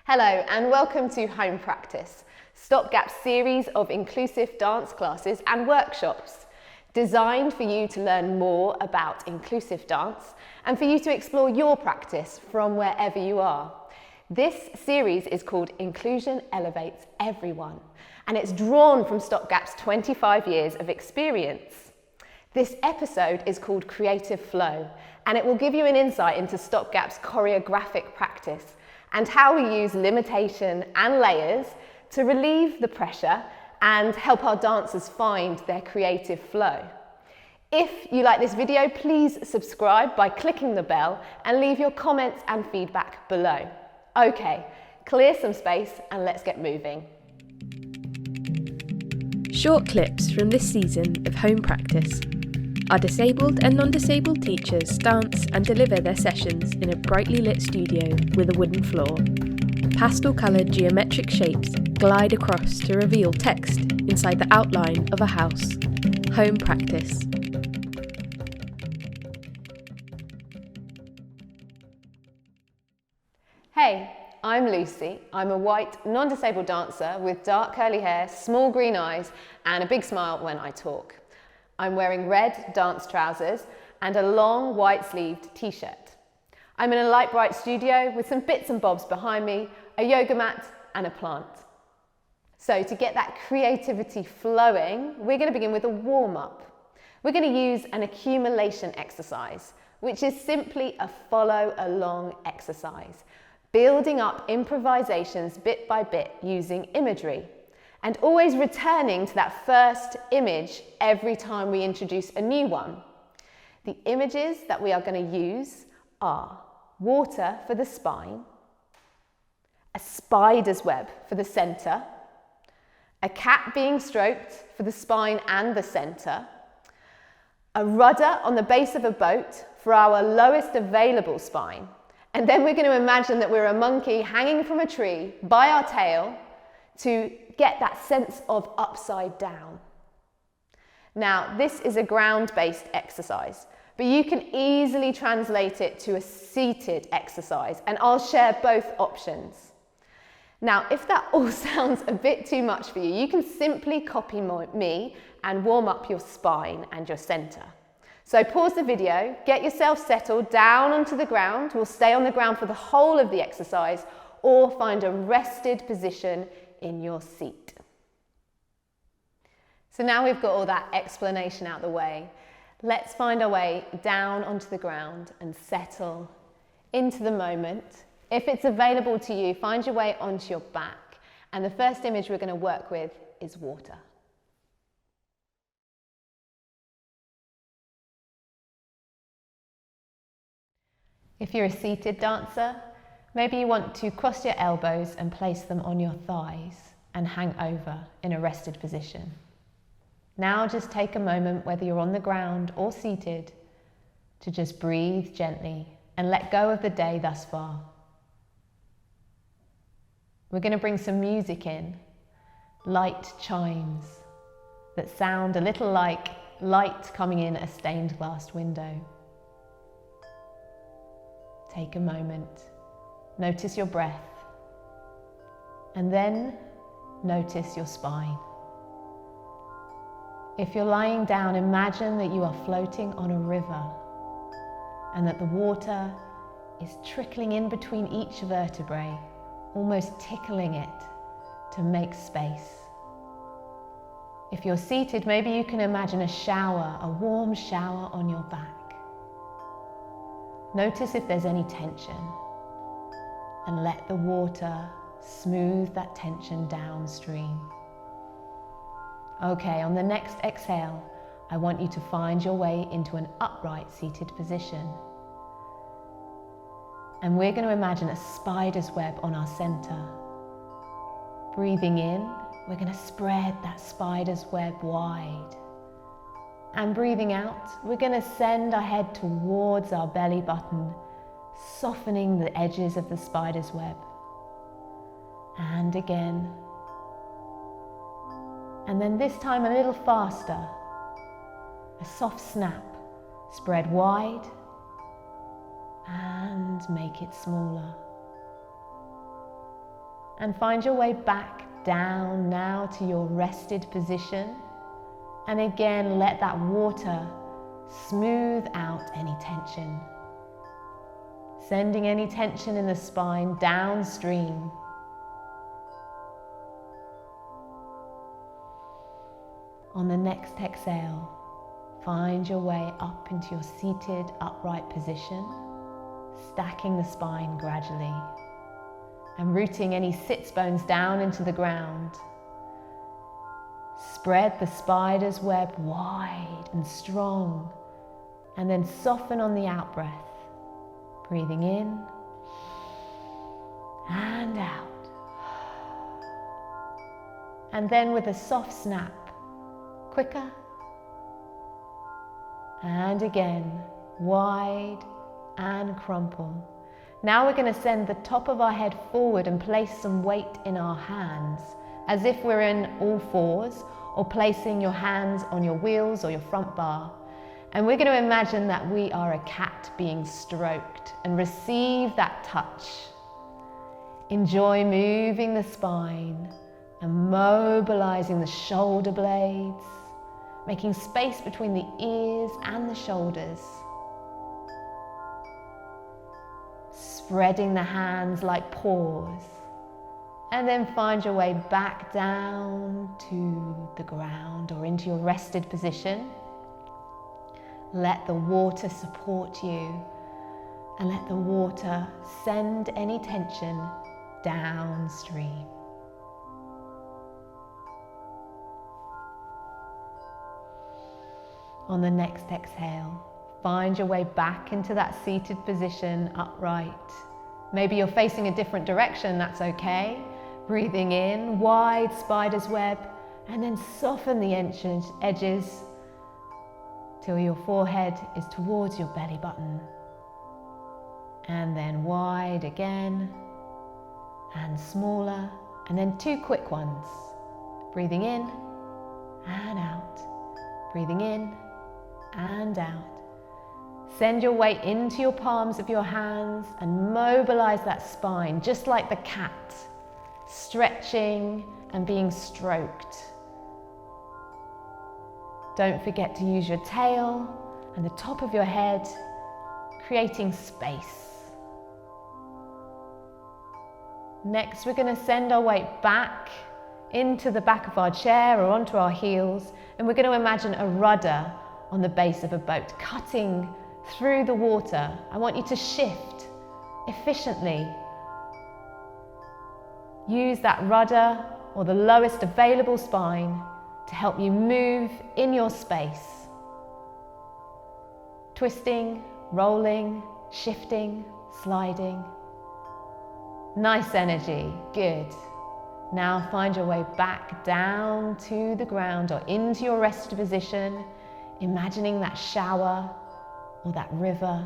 Hello and welcome to Home Practice, Stopgap's series of inclusive dance classes and workshops designed for you to learn more about inclusive dance and for you to explore your practice from wherever you are. This series is called Inclusion Elevates Everyone, and it's drawn from Stopgap's 25 years of experience. This episode is called Creative Flow, and it will give you an insight into Stopgap's choreographic practice and how we use limitation and layers to relieve the pressure and help our dancers find their creative flow. If you like this video, please subscribe by clicking the bell and leave your comments and feedback below. Okay, clear some space and let's get moving. Short clips from this season of Home Practice. Our disabled and non-disabled teachers dance and deliver their sessions in a brightly lit studio with a wooden floor. Pastel-coloured geometric shapes glide across to reveal text inside the outline of a house. Home Practice. Hey, I'm Lucy. I'm a white, non-disabled dancer with dark curly hair, small green eyes, and a big smile when I talk. I'm wearing red dance trousers and a long white-sleeved t-shirt. I'm in a light bright studio with some bits and bobs behind me, a yoga mat and a plant. So to get that creativity flowing, we're going to begin with a warm-up. We're going to use an accumulation exercise, which is simply a follow-along exercise, building up improvisations bit by bit using imagery, and always returning to that first image every time we introduce a new one. The images that we are going to use are water for the spine, a spider's web for the centre, a cat being stroked for the spine and the centre, a rudder on the base of a boat for our lowest available spine, and then we're going to imagine that we're a monkey hanging from a tree by our tail to get that sense of upside down. Now, this is a ground-based exercise, but you can easily translate it to a seated exercise, and I'll share both options. Now, if that all sounds a bit too much for you, you can simply copy me and warm up your spine and your center. So pause the video, get yourself settled down onto the ground. We'll stay on the ground for the whole of the exercise, or find a rested position in your seat. So now we've got all that explanation out the way, let's find our way down onto the ground and settle into the moment. If it's available to you, find your way onto your back, and the first image we're going to work with is water. If you're a seated dancer, maybe you want to cross your elbows and place them on your thighs and hang over in a rested position. Now just take a moment, whether you're on the ground or seated, to just breathe gently and let go of the day thus far. We're going to bring some music in, light chimes that sound a little like light coming in a stained glass window. Take a moment. Notice your breath, and then notice your spine. If you're lying down, imagine that you are floating on a river and that the water is trickling in between each vertebrae, almost tickling it to make space. If you're seated, maybe you can imagine a shower, a warm shower on your back. Notice if there's any tension, and let the water smooth that tension downstream. Okay, on the next exhale, I want you to find your way into an upright seated position. And we're going to imagine a spider's web on our center. Breathing in, we're going to spread that spider's web wide. And breathing out, we're going to send our head towards our belly button, softening the edges of the spider's web. And again. And then this time a little faster. A soft snap, spread wide and make it smaller. And find your way back down now to your rested position. And again, let that water smooth out any tension. Sending any tension in the spine downstream. On the next exhale, find your way up into your seated upright position, stacking the spine gradually and rooting any sits bones down into the ground. Spread the spider's web wide and strong, and then soften on the out breath. Breathing in and out. And then with a soft snap, quicker. And again, wide and crumple. Now we're going to send the top of our head forward and place some weight in our hands, as if we're in all fours, or placing your hands on your wheels or your front bar. And we're going to imagine that we are a cat being stroked and receive that touch. Enjoy moving the spine and mobilizing the shoulder blades, making space between the ears and the shoulders. Spreading the hands like paws, and then find your way back down to the ground or into your rested position. Let the water support you, and let the water send any tension downstream. On the next exhale, find your way back into that seated position, upright. Maybe you're facing a different direction, that's okay. Breathing in, wide spider's web, and then soften the edges till your forehead is towards your belly button. And then wide again, and smaller, and then 2 quick ones. Breathing in and out. Breathing in and out. Send your weight into your palms of your hands and mobilize that spine, just like the cat, stretching and being stroked. Don't forget to use your tail and the top of your head, creating space. Next, we're going to send our weight back into the back of our chair or onto our heels, and we're going to imagine a rudder on the base of a boat, cutting through the water. I want you to shift efficiently. Use that rudder or the lowest available spine to help you move in your space. Twisting, rolling, shifting, sliding. Nice energy, good. Now find your way back down to the ground or into your rested position, imagining that shower or that river.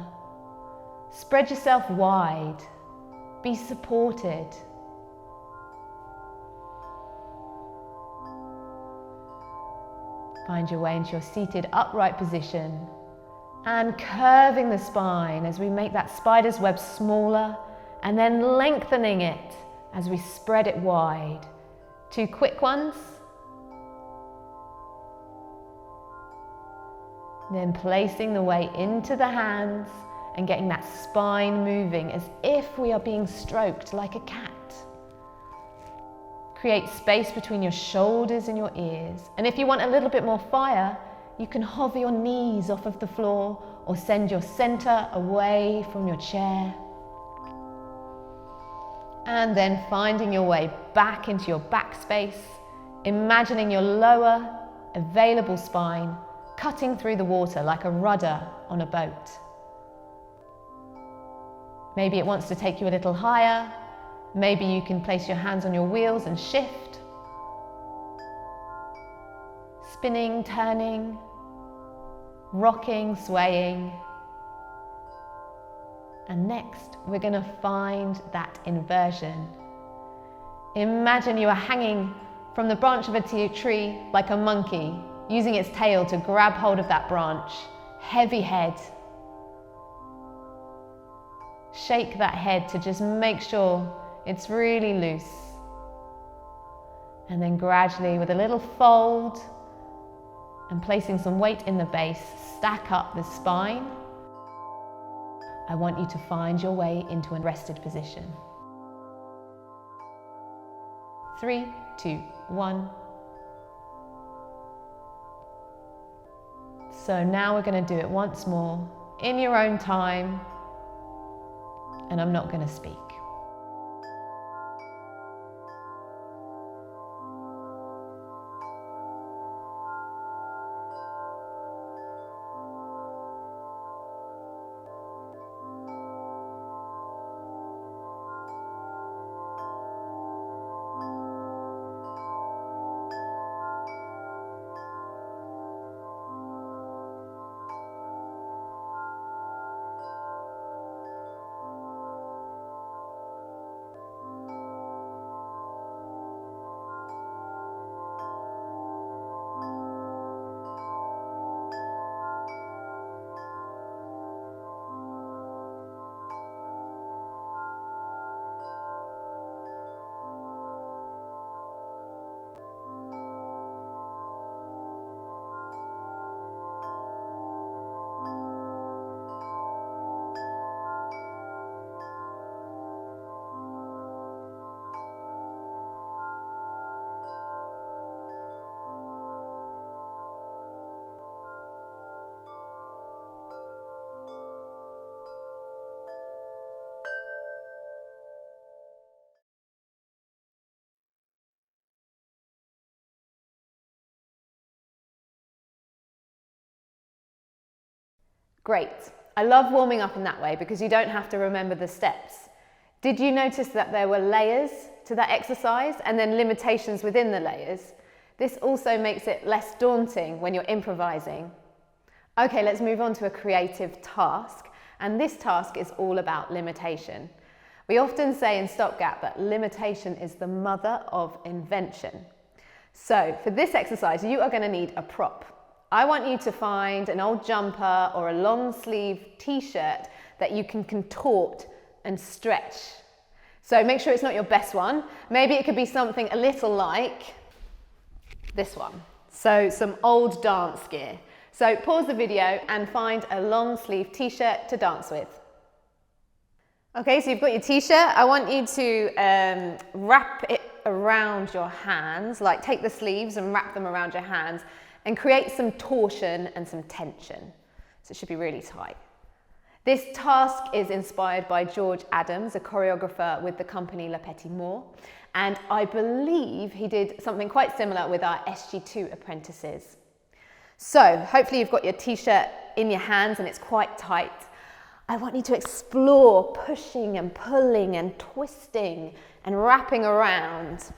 Spread yourself wide, be supported. Find your way into your seated upright position and curving the spine as we make that spider's web smaller and then lengthening it as we spread it wide. 2 quick ones. Then placing the weight into the hands and getting that spine moving as if we are being stroked like a cat. Create space between your shoulders and your ears. And if you want a little bit more fire, you can hover your knees off of the floor or send your center away from your chair. And then finding your way back into your back space, imagining your lower available spine cutting through the water like a rudder on a boat. Maybe it wants to take you a little higher. Maybe you can place your hands on your wheels and shift. Spinning, turning, rocking, swaying. And next, we're going to find that inversion. Imagine you are hanging from the branch of a tree like a monkey, using its tail to grab hold of that branch. Heavy head. Shake that head to just make sure it's really loose. And then gradually, with a little fold and placing some weight in the base, stack up the spine. I want you to find your way into a rested position. 3, 2, 1. So now we're going to do it once more in your own time, and I'm not going to speak. Great. I love warming up in that way because you don't have to remember the steps. Did you notice that there were layers to that exercise and then limitations within the layers? This also makes it less daunting when you're improvising. Okay, let's move on to a creative task. And this task is all about limitation. We often say in Stopgap that limitation is the mother of invention. So for this exercise, you are going to need a prop. I want you to find an old jumper or a long sleeve t-shirt that you can contort and stretch. So make sure it's not your best one. Maybe it could be something a little like this one. So some old dance gear. So pause the video and find a long sleeve t-shirt to dance with. Okay, so you've got your t-shirt. I want you to wrap it around your hands, like take the sleeves and wrap them around your hands and create some torsion and some tension. So it should be really tight. This task is inspired by George Adams, a choreographer with the company Le Petit Mort, and I believe he did something quite similar with our SG2 apprentices. So hopefully you've got your t-shirt in your hands and it's quite tight. I want you to explore pushing and pulling and twisting and wrapping around.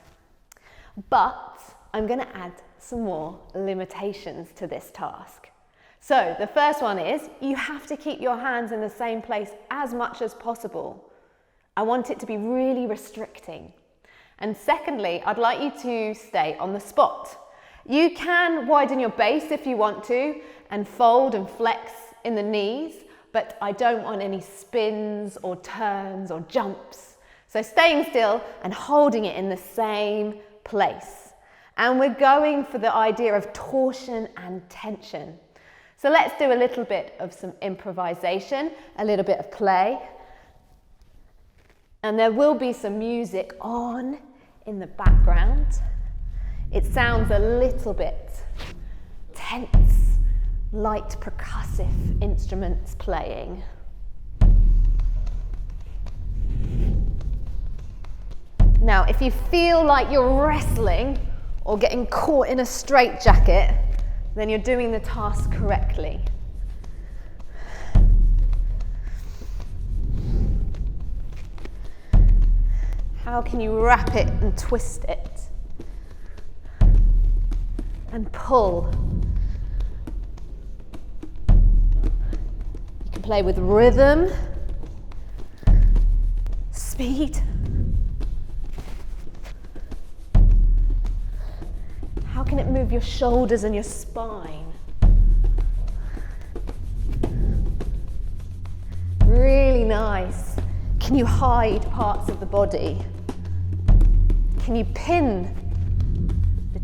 But I'm going to add some more limitations to this task. So the first one is you have to keep your hands in the same place as much as possible. I want it to be really restricting. And secondly, I'd like you to stay on the spot. You can widen your base if you want to and fold and flex in the knees, but I don't want any spins or turns or jumps. So staying still and holding it in the same place. And we're going for the idea of torsion and tension. So let's do a little bit of some improvisation, a little bit of play. And there will be some music on in the background. It sounds a little bit tense, light percussive instruments playing. Now, if you feel like you're wrestling or getting caught in a straitjacket, then you're doing the task correctly. How can you wrap it and twist it and pull? You can play with rhythm, speed. How can it move your shoulders and your spine? Really nice. Can you hide parts of the body? Can you pin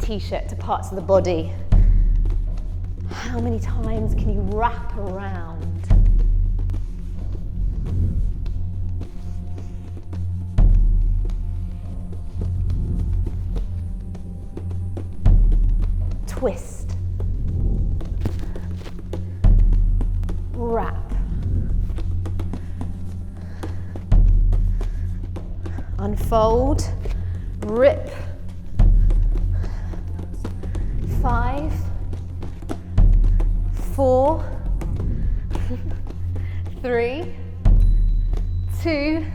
t-shirt to parts of the body. How many times can you wrap around? Twist. Wrap. Unfold. Rip. 5, 4, 3, 2,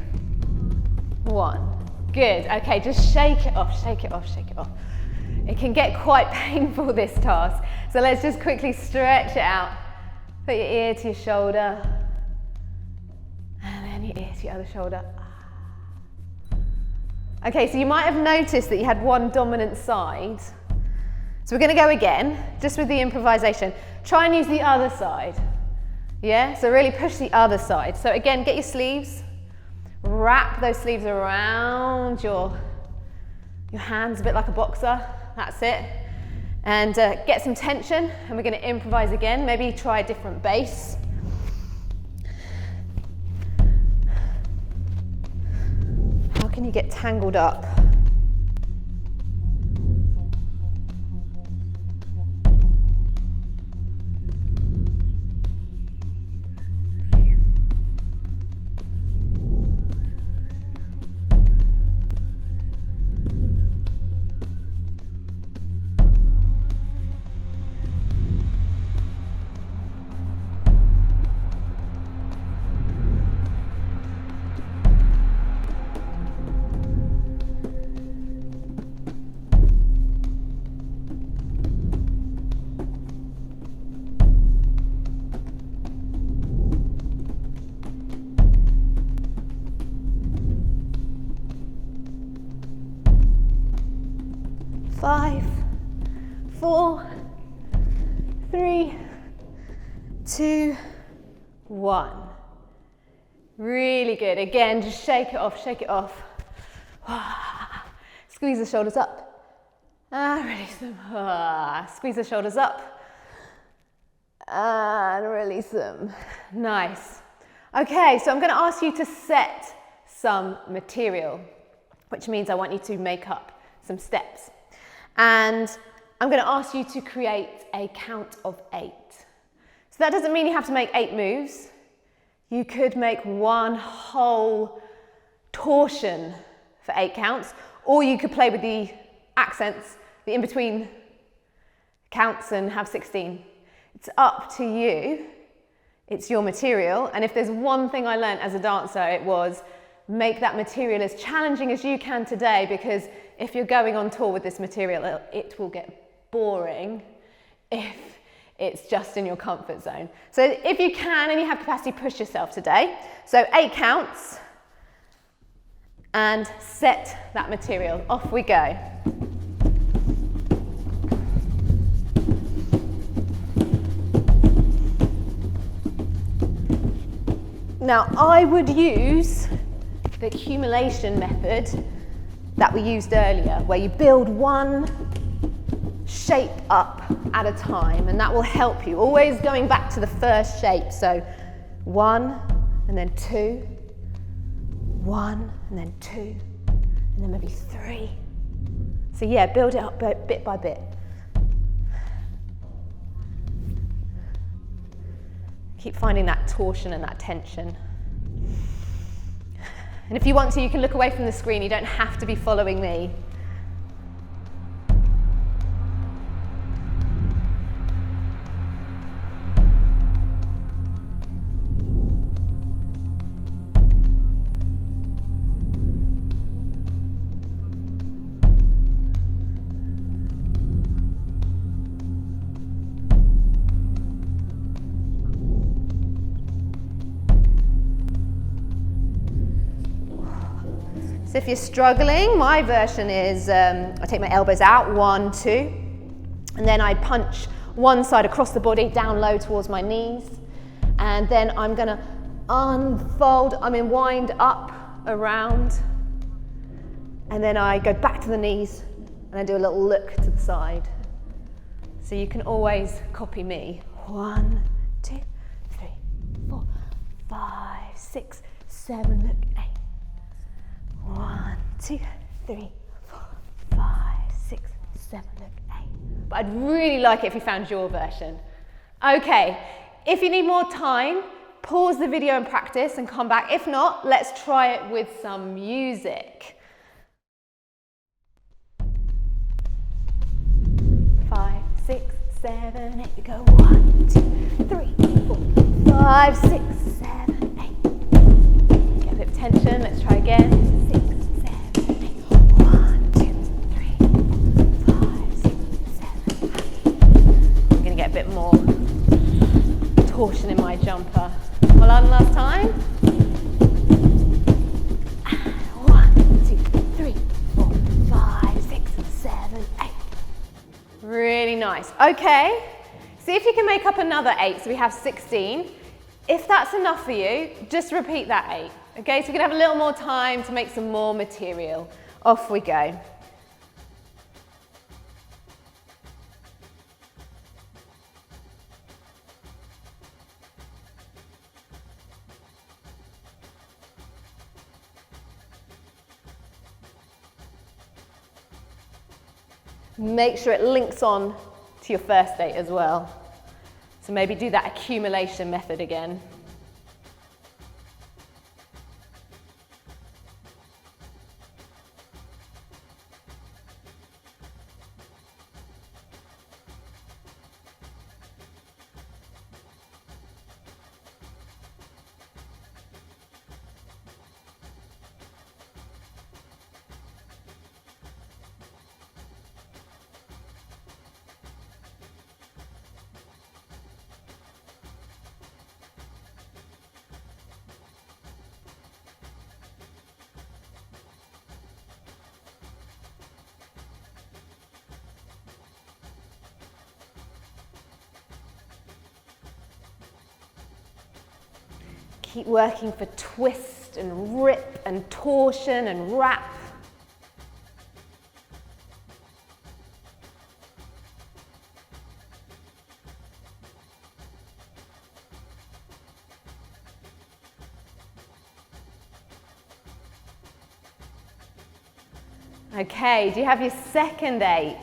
1. Good. Okay, just shake it off, shake it off, shake it off. It can get quite painful, this task. So let's just quickly stretch it out. Put your ear to your shoulder. And then your ear to your other shoulder. Okay, so you might have noticed that you had one dominant side. So we're going to go again, just with the improvisation. Try and use the other side. Yeah, so really push the other side. So again, get your sleeves. Wrap those sleeves around your hands, a bit like a boxer. That's it. And get some tension, and we're going to improvise again. Maybe try a different base. How can you get tangled up? Five, 4, 3, 2, 1. Really good. Again, just shake it off, shake it off. Squeeze the shoulders up. Release them. Squeeze the shoulders up. And release them. Nice. Okay, so I'm going to ask you to set some material, which means I want you to make up some steps. And I'm going to ask you to create a count of 8. So that doesn't mean you have to make 8 moves. You could make one whole torsion for 8 counts, or you could play with the accents, the in-between counts, and have 16. It's up to you. It's your material. And if there's one thing I learned as a dancer, it was make that material as challenging as you can today, because if you're going on tour with this material, it will get boring if it's just in your comfort zone. So if you can and you have capacity, push yourself today. So 8 counts and set that material. Off we go. Now I would use the accumulation method that we used earlier, where you build one shape up at a time, and that will help you. Always going back to the first shape. So 1 and then 2, 1 and then 2, and then maybe 3. So yeah, build it up bit by bit. Keep finding that torsion and that tension. And if you want to, you can look away from the screen. You don't have to be following me. So if you're struggling, my version is I take my elbows out, 1, 2, and then I punch one side across the body, down low towards my knees, and then I'm going to unfold, wind up, around, and then I go back to the knees, And I do a little look to the side. So you can always copy me. 1, 2, 3, 4, 5, 6, 7, look, 8. 1, 2, 3, 4, 5, 6, 7, look, 8. But I'd really like it if you found your version. Okay, if you need more time, pause the video and practice and come back. If not, let's try it with some music. 5, 6, 7, 8. We go 1, 2, 3, 4, 5, 6, 7, 8. Get a bit of tension. Let's try again. 6, 7, 8. 1, 2, 3, 4, 5, 6, 7, 8. I'm going to get a bit more torsion in my jumper. Well, on last time. 1, 2, 3, 4, 5, 6, 7, 8. Really nice. Okay, see if you can make up another 8, so we have 16. If that's enough for you, just repeat that 8. Okay, so we can have a little more time to make some more material. Off we go. Make sure it links on to your first 8 as well. So maybe do that accumulation method again. Keep working for twist and rip and torsion and wrap. Okay, do you have your second 8?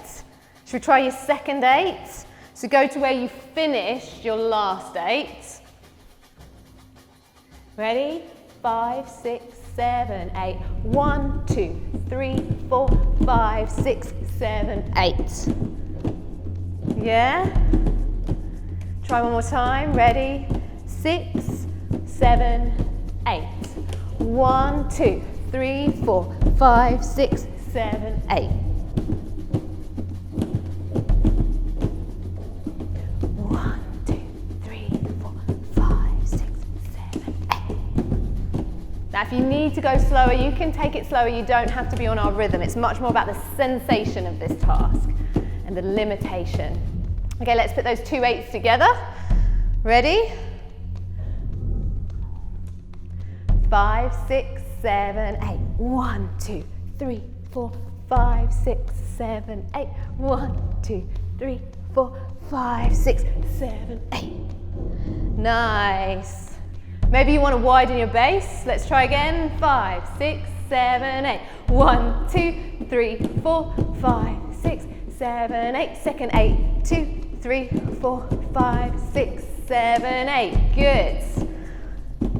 Should we try your second 8? So go to where you finished your last 8. Ready? 5, 6, 7, 8. 1, 2, 3, 4, 5, 6, 7, 8. Yeah? Try one more time. Ready? 6, 7, 8. 1, 2, 3, 4, 5, 6, 7, 8. 1, 2, 3, 4, 5, 6, 7, 8. Now if you need to go slower, you can take it slower. You don't have to be on our rhythm. It's much more about the sensation of this task and the limitation. Okay, let's put those 2 8s together. Ready? 5, 6, 7, 8. 1, 2, 3, 4, 5, 6, 7, 8. 1, 2, 3, 4, 5, 6, 7, 8. Nice. Maybe you want to widen your base. Let's try again. 5, 6, 7, 8. 1, 2, 3, 4, 5, 6, 7, 8. Second 8. 2, 3, 4, 5, 6, 7, 8. Good.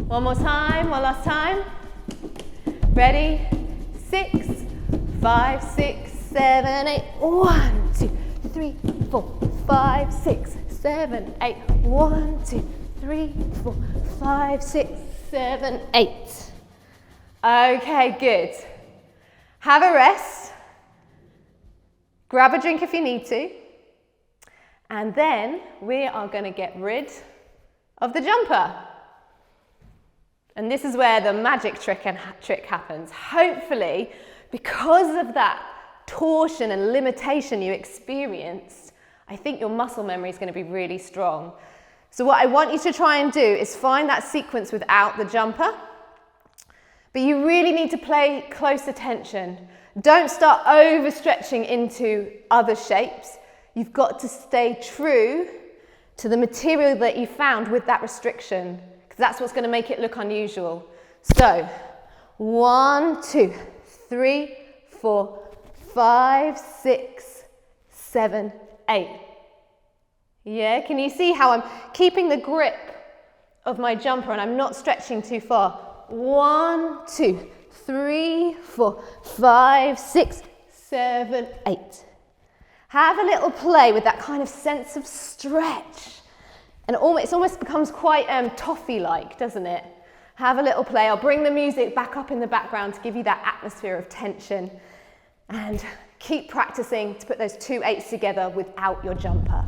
One more time, one last time. Ready? 6, 5, 6, 7, 8. 1, 2, 3, 4, 5, 6, 7, 8. 1, 2, 3, 4, 5, 6, 7, 8. Okay, good. Have a rest. Grab a drink if you need to. And then we are going to get rid of the jumper. And this is where the magic trick happens. Hopefully, because of that torsion and limitation you experienced, I think your muscle memory is going to be really strong. So what I want you to try and do is find that sequence without the jumper. But you really need to pay close attention. Don't start overstretching into other shapes. You've got to stay true to the material that you found with that restriction, because that's what's going to make it look unusual. So 1, 2, 3, 4, 5, 6, 7, 8. Yeah, can you see how I'm keeping the grip of my jumper and I'm not stretching too far? 1, 2, 3, 4, 5, 6, 7, 8. Have a little play with that kind of sense of stretch. And it almost becomes quite toffee-like, doesn't it? Have a little play. I'll bring the music back up in the background to give you that atmosphere of tension. And keep practicing to put those 2 8s together without your jumper.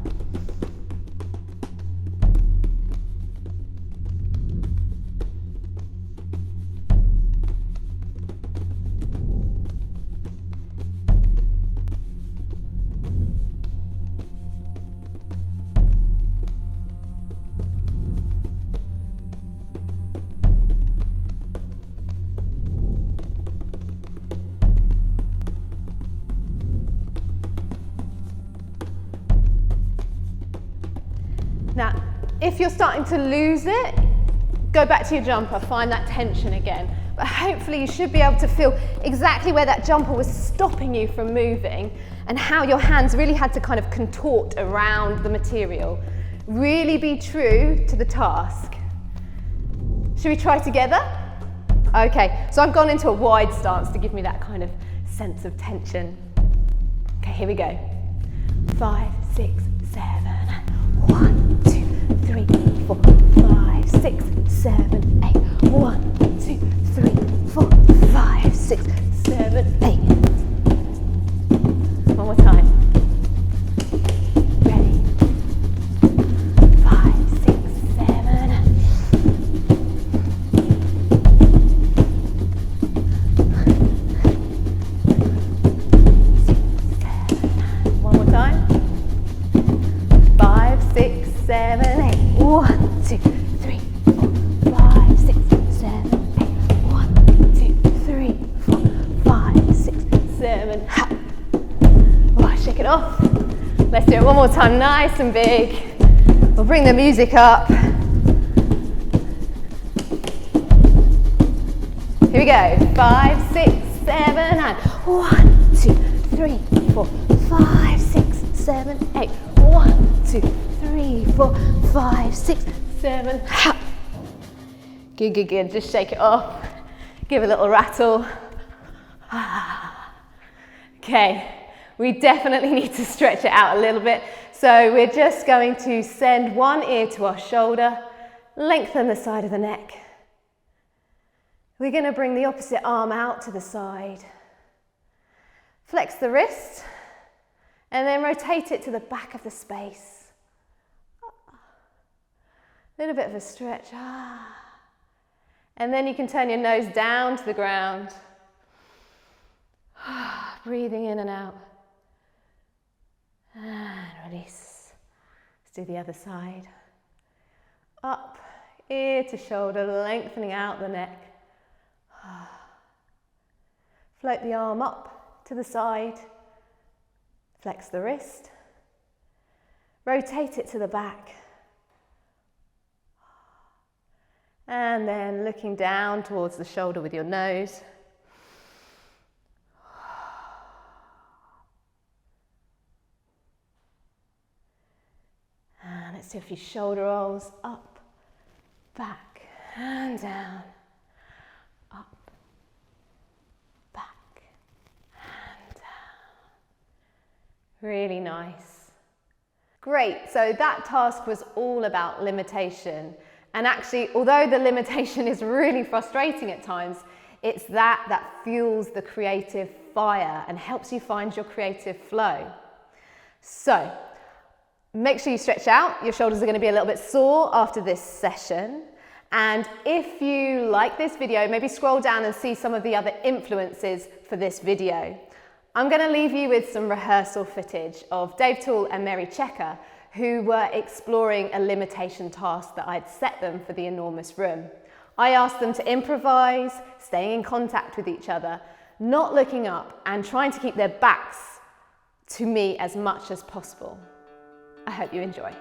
Now, if you're starting to lose it, go back to your jumper, find that tension again. But hopefully you should be able to feel exactly where that jumper was stopping you from moving and how your hands really had to kind of contort around the material. Really be true to the task. Should we try together? Okay, so I've gone into a wide stance to give me that kind of sense of tension. Okay, here we go. 5, 6, 7, 1, 2, 3, 4, 5, 6, 7, 8. 1, 2, 3, 4, 5, 6, 7, 8. One more time. Ready? 5, 6, 7. 6, 7. One more time. 5, 6, 7, 8. 1, 2, 3, 4, 5, 6, 7, 8. 1, 2, 3, 4, 5, 6, 7. Ha! Oh, shake it off. Let's do it one more time, nice and big. We'll bring the music up. Here we go. 5, 6, 7, and 1, 2, 3, 4, 5, 6, 7, 8. 1, 2, 3, 4, 5, 6, 7. Ha! Good, good, good. Just shake it off. Give a little rattle. Okay, we definitely need to stretch it out a little bit. So we're just going to send one ear to our shoulder, lengthen the side of the neck. We're going to bring the opposite arm out to the side. Flex the wrist, and then rotate it to the back of the space. A little bit of a stretch. And then you can turn your nose down to the ground. Breathing in and out. And release. Let's do the other side. Up, ear to shoulder, lengthening out the neck. Float the arm up to the side. Flex the wrist. Rotate it to the back. And then looking down towards the shoulder with your nose. And let's do a few shoulder rolls. Up, back, and down. Up, back, and down. Really nice. Great, so that task was all about limitation. And actually, although the limitation is really frustrating at times, it's that fuels the creative fire and helps you find your creative flow. So, make sure you stretch out. Your shoulders are going to be a little bit sore after this session. And if you like this video, maybe scroll down and see some of the other influences for this video. I'm going to leave you with some rehearsal footage of Dave Toole and Mary Checker, who were exploring a limitation task that I'd set them for the enormous room. I asked them to improvise, staying in contact with each other, not looking up and trying to keep their backs to me as much as possible. I hope you enjoy.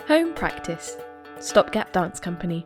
Home Practice, Stopgap Dance Company.